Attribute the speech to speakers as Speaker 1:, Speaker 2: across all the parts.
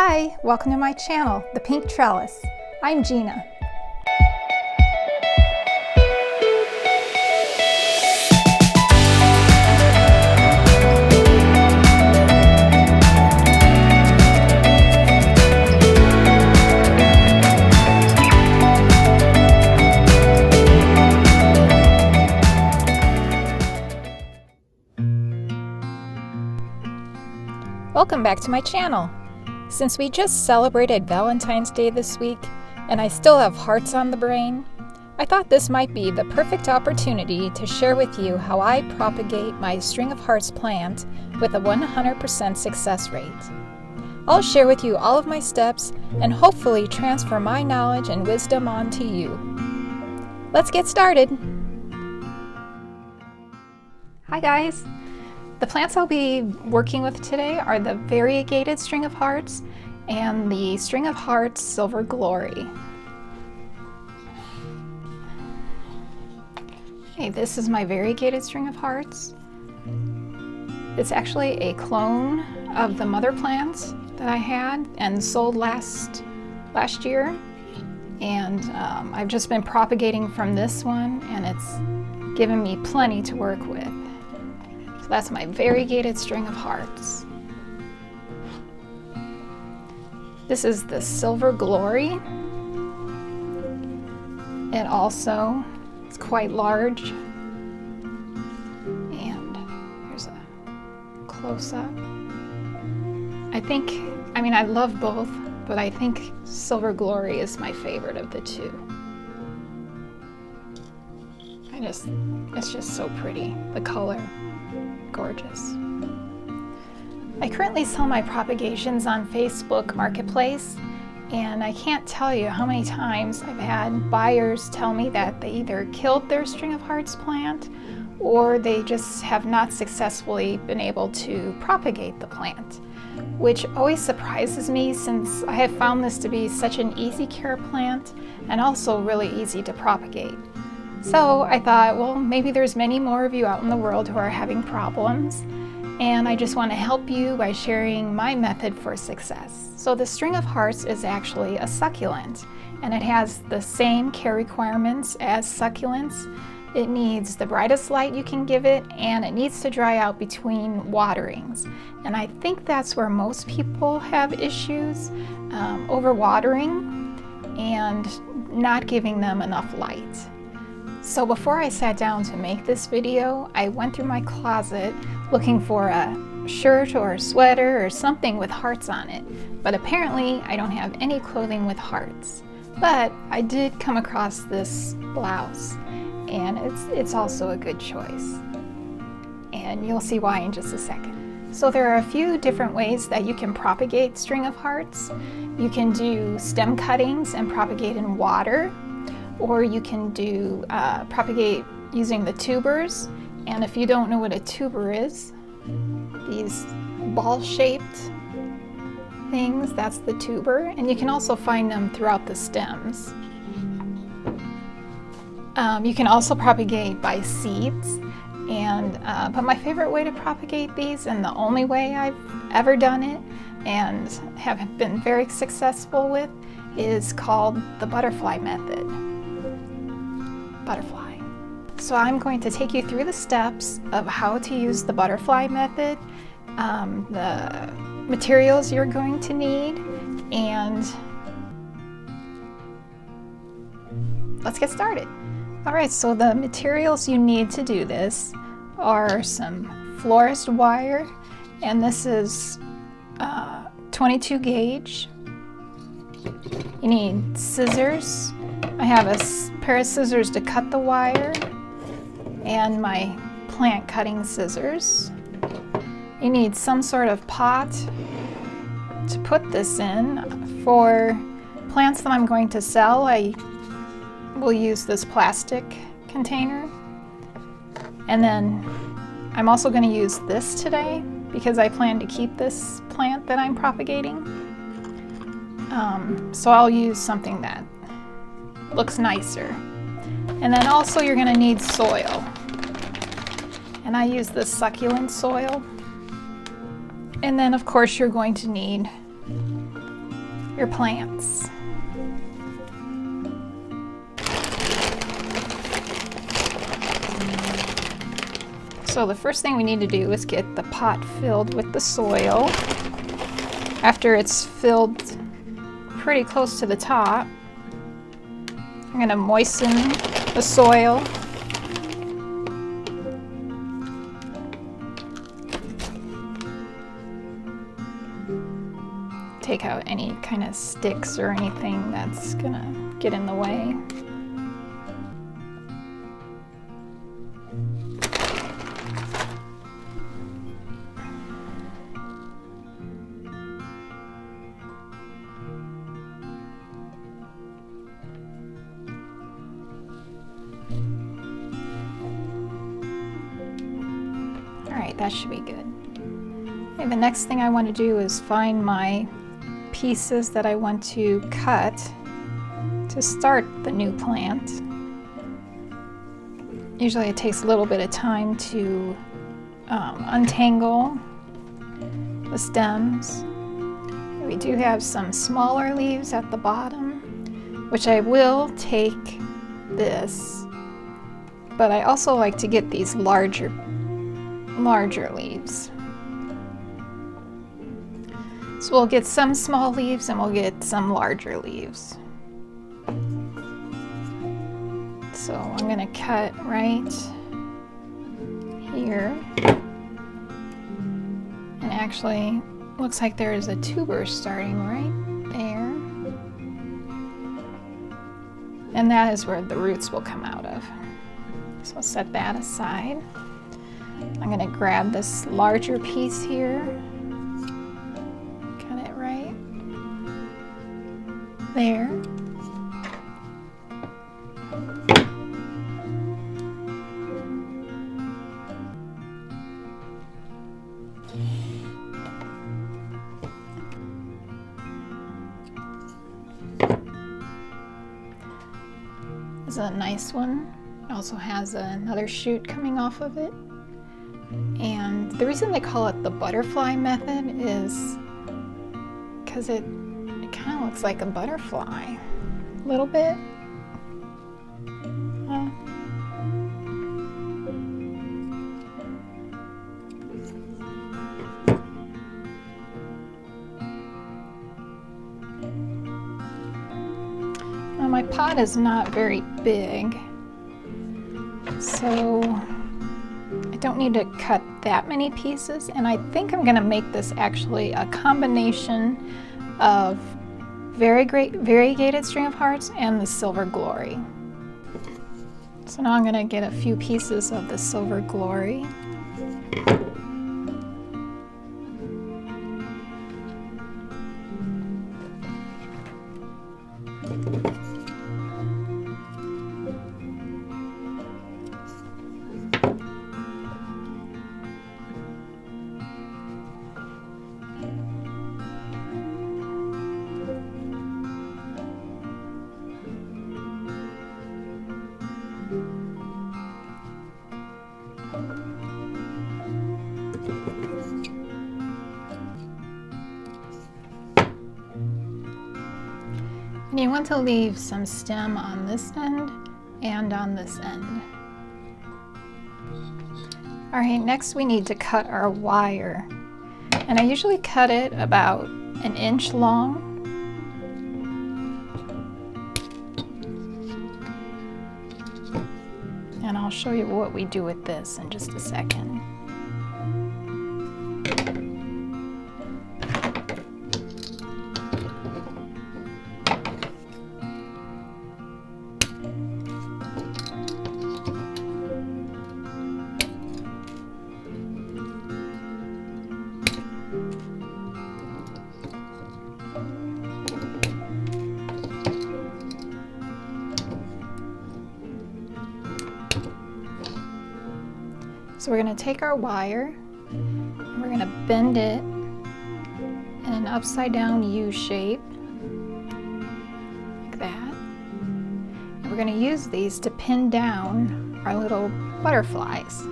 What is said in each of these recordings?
Speaker 1: Hi, welcome to my channel, The Pink Trellis. I'm Gina. Welcome back to my channel. Since we just celebrated Valentine's Day this week, and I still have hearts on the brain, I thought this might be the perfect opportunity to share with you how I propagate my string of hearts plant with a 100% success rate. I'll share with you all of my steps and hopefully transfer my knowledge and wisdom onto you. Let's get started. Hi guys. The plants I'll be working with today are the Variegated String of Hearts and the String of Hearts Silver Glory. Okay, this is my Variegated String of Hearts. It's actually a clone of the mother plants that I had and sold last year. And I've just been propagating from this one, and it's given me plenty to work with. That's my Variegated String of Hearts. This is the Silver Glory. It also is quite large. And here's a close-up. I love both, but I think Silver Glory is my favorite of the two. It's just so pretty, the color. Gorgeous. I currently sell my propagations on Facebook Marketplace, and I can't tell you how many times I've had buyers tell me that they either killed their String of Hearts plant or they just have not successfully been able to propagate the plant, which always surprises me since I have found this to be such an easy care plant and also really easy to propagate. So I thought, well, maybe there's many more of you out in the world who are having problems, and I just want to help you by sharing my method for success. So the String of Hearts is actually a succulent, and it has the same care requirements as succulents. It needs the brightest light you can give it, and it needs to dry out between waterings. And I think that's where most people have issues, overwatering and not giving them enough light. So before I sat down to make this video, I went through my closet looking for a shirt or a sweater or something with hearts on it. But apparently I don't have any clothing with hearts. But I did come across this blouse, and it's also a good choice. And you'll see why in just a second. So there are a few different ways that you can propagate String of Hearts. You can do stem cuttings and propagate in water. Or you can do propagate using the tubers. And if you don't know what a tuber is, these ball-shaped things, that's the tuber. And you can also find them throughout the stems. You can also propagate by seeds. But my favorite way to propagate these, and the only way I've ever done it and have been very successful with, is called the butterfly method. Butterfly. So I'm going to take you through the steps of how to use the butterfly method, the materials you're going to need, and let's get started. Alright, so the materials you need to do this are some florist wire, and this is 22 gauge. You need scissors. I have a pair of scissors to cut the wire and my plant cutting scissors. You need some sort of pot to put this in. For plants that I'm going to sell, I will use this plastic container. And then I'm also going to use this today because I plan to keep this plant that I'm propagating. So I'll use something that looks nicer. And then also you're going to need soil. And I use this succulent soil. And then of course you're going to need your plants. So the first thing we need to do is get the pot filled with the soil. After it's filled pretty close to the top, I'm going to moisten the soil. Take out any kind of sticks or anything that's going to get in the way. Alright, that should be good. Okay, the next thing I want to do is find my pieces that I want to cut to start the new plant. Usually it takes a little bit of time to untangle the stems. We do have some smaller leaves at the bottom, which I will take this, but I also like to get these larger leaves. So we'll get some small leaves and we'll get some larger leaves. So I'm going to cut right here. And actually, looks like there is a tuber starting right there. And that is where the roots will come out of. So I'll set that aside. I'm going to grab this larger piece here. Cut it right there. This is a nice one. It also has another shoot coming off of it. And the reason they call it the butterfly method is because it kind of looks like a butterfly, a little bit. Now my pot is not very big, so I don't need to cut that many pieces, and I think I'm going to make this actually a combination of Variegated String of Hearts and the Silver Glory. So now I'm going to get a few pieces of the Silver Glory. And you want to leave some stem on this end and on this end. Alright, next we need to cut our wire. And I usually cut it about 1 inch long. And I'll show you what we do with this in just a second. So we're going to take our wire and we're going to bend it in an upside down U shape, like that. And we're going to use these to pin down our little butterflies.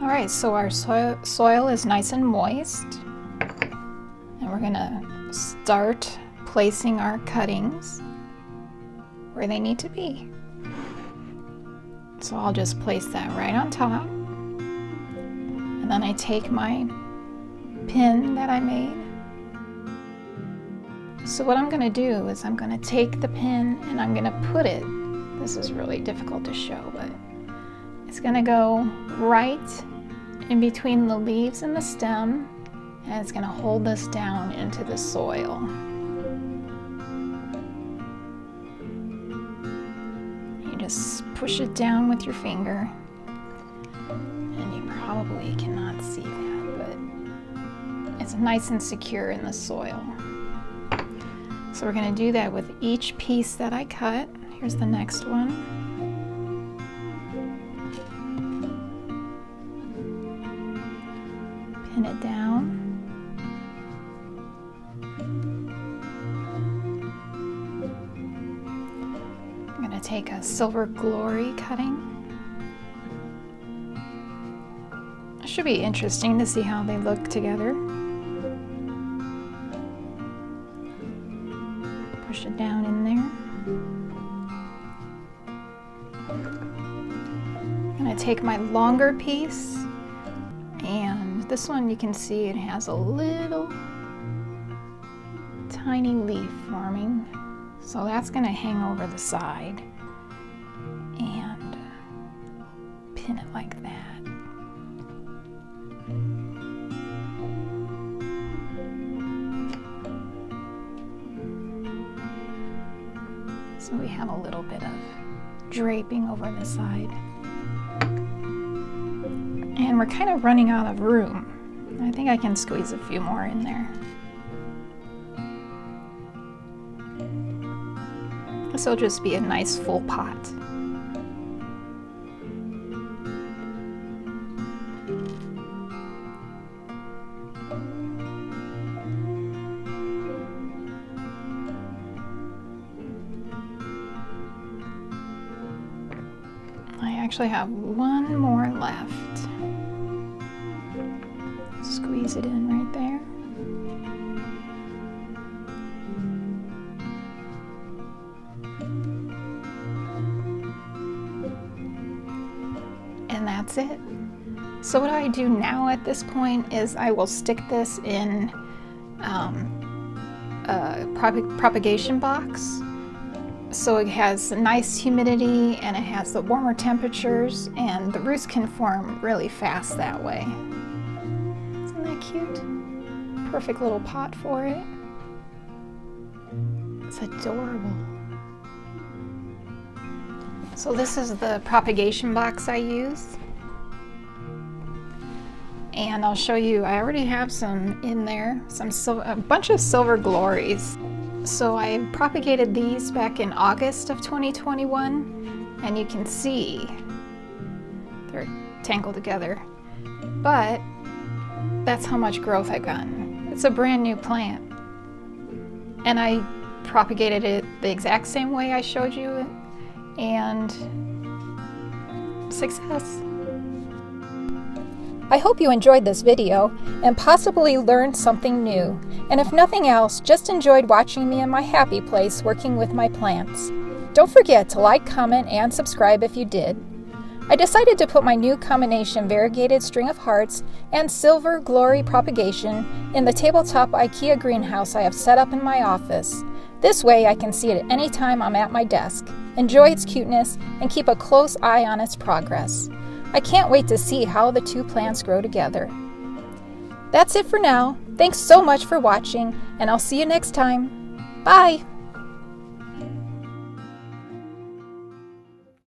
Speaker 1: All right, so our soil is nice and moist, and we're gonna start placing our cuttings where they need to be. So I'll just place that right on top, and then I take my pin that I made. So what I'm gonna do is I'm gonna take the pin and I'm gonna put it, this is really difficult to show, but it's gonna go right in between the leaves and the stem, and it's going to hold this down into the soil. You just push it down with your finger, and you probably cannot see that, but it's nice and secure in the soil. So we're going to do that with each piece that I cut. Here's the next one. Pin it down. I'm going to take a Silver Glory cutting. It should be interesting to see how they look together. Push it down in there. I'm going to take my longer piece, and this one you can see it has a little tiny leaf forming, so that's going to hang over the side and pin it like that. So we have a little bit of draping over the side. And we're kind of running out of room. I think I can squeeze a few more in there. This will just be a nice full pot. I actually have one more left. Squeeze it in right there. And that's it. So what I do now at this point is I will stick this in a propagation box. So it has nice humidity and it has the warmer temperatures, and the roots can form really fast that way. Isn't that cute? Perfect little pot for it. It's adorable. So this is the propagation box I use. And I'll show you, I already have some in there, a bunch of Silver Glories. So I propagated these back in August of 2021, and you can see they're tangled together, but that's how much growth I've gotten. It's a brand new plant, and I propagated it the exact same way I showed you, and success. I hope you enjoyed this video and possibly learned something new. And if nothing else, just enjoyed watching me in my happy place working with my plants. Don't forget to like, comment, and subscribe if you did. I decided to put my new combination Variegated String of Hearts and Silver Glory propagation in the tabletop IKEA greenhouse I have set up in my office. This way I can see it anytime I'm at my desk, enjoy its cuteness, and keep a close eye on its progress. I can't wait to see how the two plants grow together. That's it for now. Thanks so much for watching, and I'll see you next time. Bye!